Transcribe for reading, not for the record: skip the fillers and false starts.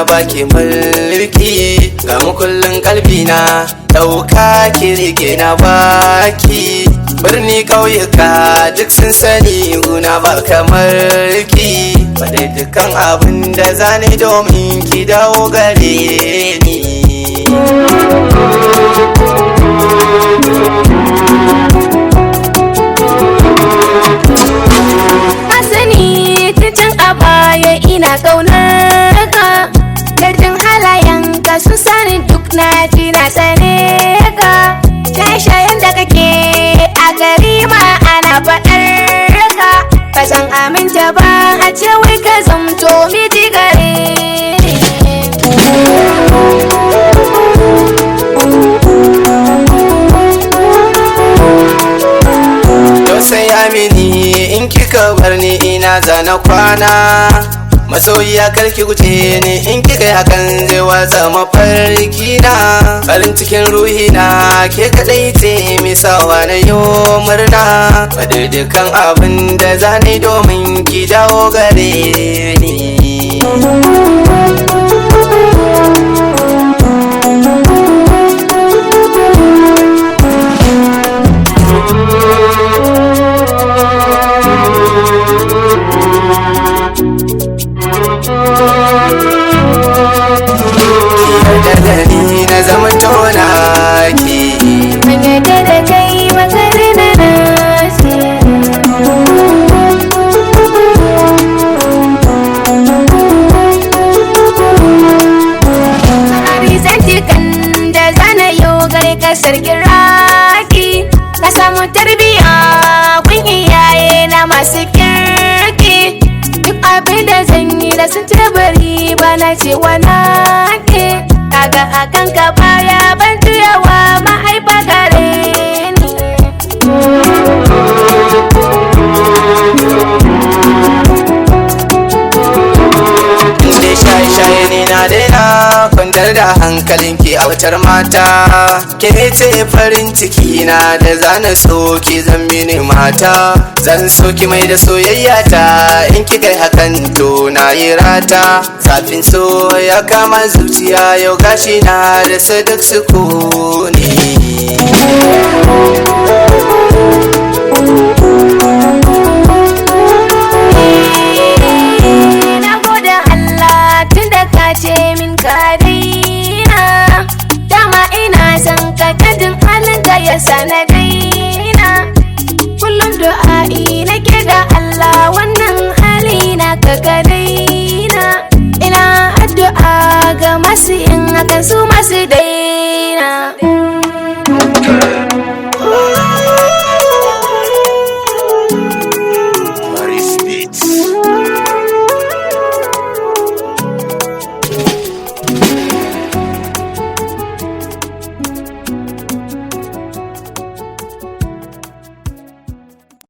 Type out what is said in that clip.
na baki mulki, ga mukullin kalbina dauka kirke na baki. Birni ƙauyuka duk sun sani guna ba kamar ki, faɗi dukkan abin da zane domin ki dawo gare ni. Asani tun a baya ina ƙaunar ka, dardin halayenka sun sani duk na ji na tsane ka. Shaye-shayen da kake a gari ma ana faɗar ka, ba zan aminta ba a ce wai ka zamto miji gare ni. Tausaya mini in kika bar ni ina zana kwana, masoyiya karki guje ni in kika yi hakan zai watsa mafarki na. Farin cikin ruhina ke kadai ce misawa na yo murna, faɗi dukkan abin da zane domin ki dawo gare ni. Ni na zaman tona ki, Magana da kai magana na nasi. Arizantikan da zana yau gare ka sarkin raki, ka samu tarbiya kun iyaye na masu kirki. Duk abin da zan yi da sun bari ba na cewa na ke, kaga akan ka baya ban juyawa mahaifa gare ni. inda shaye-shaye ne na daina, kwantar da hankalinki a wutar mata. Ke ce farin ciki na da zana so ki zan mini mata, zan so ki mai da soyayya ta in ki kai hakan to na yi rata. Zafin so ya kama zuciya yau gashi na da sadak sukuni.